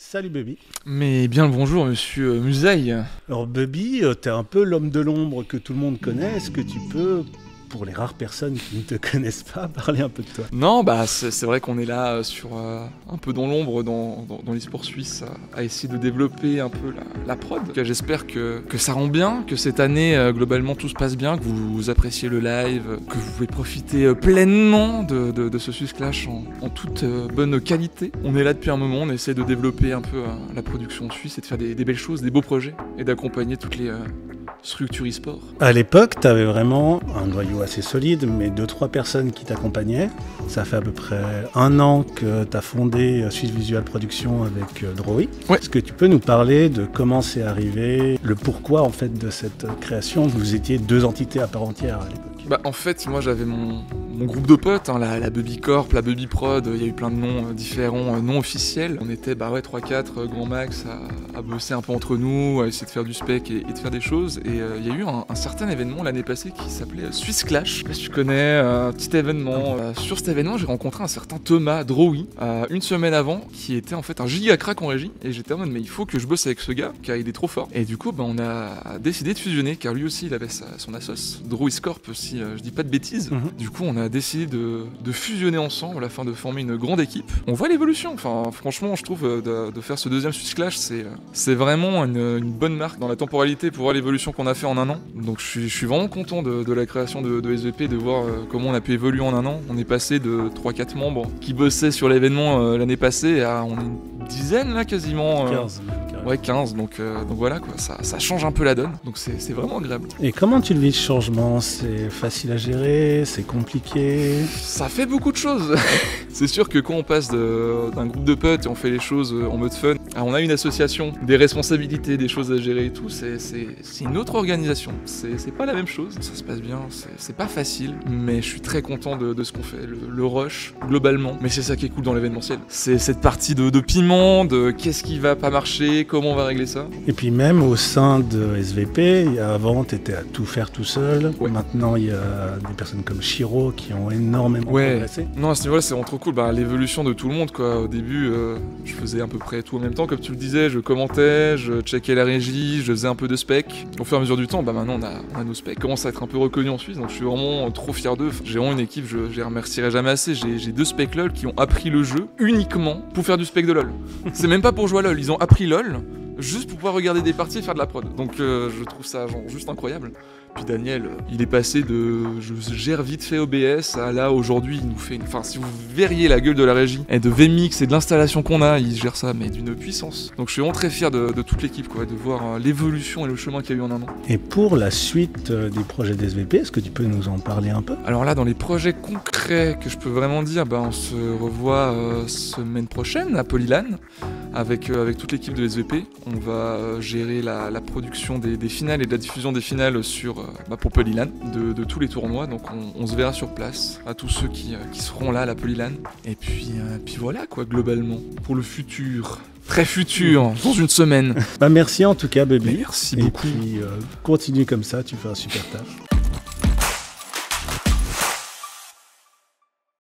Salut Bubby. Mais bien le bonjour monsieur Musaï. Alors Bubby, t'es un peu l'homme de l'ombre que tout le monde connaît. Est-ce que tu peux, pour les rares personnes qui ne te connaissent pas, parler un peu de toi? Non, bah c'est vrai qu'on est là sur un peu dans l'ombre dans l'e-sport suisse à essayer de développer un peu la prod. J'espère que ça rend bien, que cette année globalement tout se passe bien, que vous appréciez le live, que vous pouvez profiter pleinement de ce Swiss Clash en toute bonne qualité. On est là depuis un moment, on essaie de développer un peu la production suisse et de faire des belles choses, des beaux projets et d'accompagner toutes les structures e-sport. À l'époque, t'avais vraiment un noyau assez solide, mais 2-3 personnes qui t'accompagnaient. Ça fait à peu près 1 an que t'as fondé Swiss Visual Production avec Drowi. Ouais. Est-ce que tu peux nous parler de comment c'est arrivé, le pourquoi en fait de cette création? Vous étiez 2 entités à part entière à l'époque. Bah en fait moi j'avais mon groupe de potes, hein, la Bubby Corp, la Bubby Prod, il y a eu plein de noms différents, non officiels. On était 3-4 grand max à bosser un peu entre nous, à essayer de faire du spec et de faire des choses. Et il y a eu un certain événement l'année passée qui s'appelait Swiss Clash. Je sais pas si tu connais, un petit événement. Sur cet événement j'ai rencontré un certain Thomas Drowi, 1 semaine avant, qui était en fait un giga crack en régie. Et j'étais en mode mais il faut que je bosse avec ce gars car il est trop fort. Et du coup on a décidé de fusionner car lui aussi il avait son assos, Drowi Corp si je dis pas de bêtises. Du coup on a décidé de fusionner ensemble afin de former une grande équipe. On voit l'évolution, enfin franchement je trouve de faire ce deuxième Swiss Clash c'est vraiment une bonne marque dans la temporalité pour voir l'évolution qu'on a fait en 1 an. Donc je suis vraiment content de la création de SVP, de voir comment on a pu évoluer en 1 an. On est passé de 3-4 membres qui bossaient sur l'événement l'année passée à on est une dizaine là quasiment. 15. Ouais 15, donc voilà quoi, ça change un peu la donne, donc c'est vraiment agréable. Et comment tu le vis ce changement? C'est facile à gérer? C'est compliqué? Ça fait beaucoup de choses. C'est sûr que quand on passe d'un groupe de potes et on fait les choses en mode fun, on a une association, des responsabilités, des choses à gérer et tout, c'est une autre organisation, c'est pas la même chose. Ça se passe bien, c'est pas facile, mais je suis très content de ce qu'on fait, le rush globalement, mais c'est ça qui est cool dans l'événementiel. C'est cette partie de piment, de qu'est-ce qui va pas marcher, comment on va régler ça. Et puis même au sein de SVP, avant t'étais à tout faire tout seul, maintenant il y a des personnes comme Shiro qui ont énormément progressé. Non, à ce niveau-là c'est vraiment trop cool, l'évolution de tout le monde quoi. Au début je faisais à peu près tout en même temps, comme tu le disais, je commentais, je checkais la régie, je faisais un peu de spec. Au fur et à mesure du temps, maintenant on a nos specs, commence à être un peu reconnus en Suisse, donc je suis vraiment trop fier d'eux. J'ai vraiment une équipe, je les remercierai jamais assez. J'ai 2 specs LOL qui ont appris le jeu uniquement pour faire du spec de LOL. C'est même pas pour jouer à LOL, ils ont appris LOL juste pour pouvoir regarder des parties et faire de la prod. Donc je trouve ça juste incroyable. Puis Daniel, il est passé de je gère vite fait OBS à là aujourd'hui il nous fait enfin si vous verriez la gueule de la régie et de VMix et de l'installation qu'on a, il gère ça mais d'une puissance. Donc je suis vraiment très fier de toute l'équipe quoi, de voir l'évolution et le chemin qu'il y a eu en 1 an. Et pour la suite des projets d'SVP, est-ce que tu peux nous en parler un peu? Alors là dans les projets concrets que je peux vraiment dire, on se revoit semaine prochaine à Polylan avec toute l'équipe de SVP. On va gérer la production des finales et de la diffusion des finales pour Polylan de tous les tournois, donc on se verra sur place à tous ceux qui seront là à la Polylan. Et puis voilà quoi globalement pour le futur. Très futur, dans 1 semaine. Merci en tout cas Bubby. Merci beaucoup. Et puis continue comme ça, tu fais un super taf.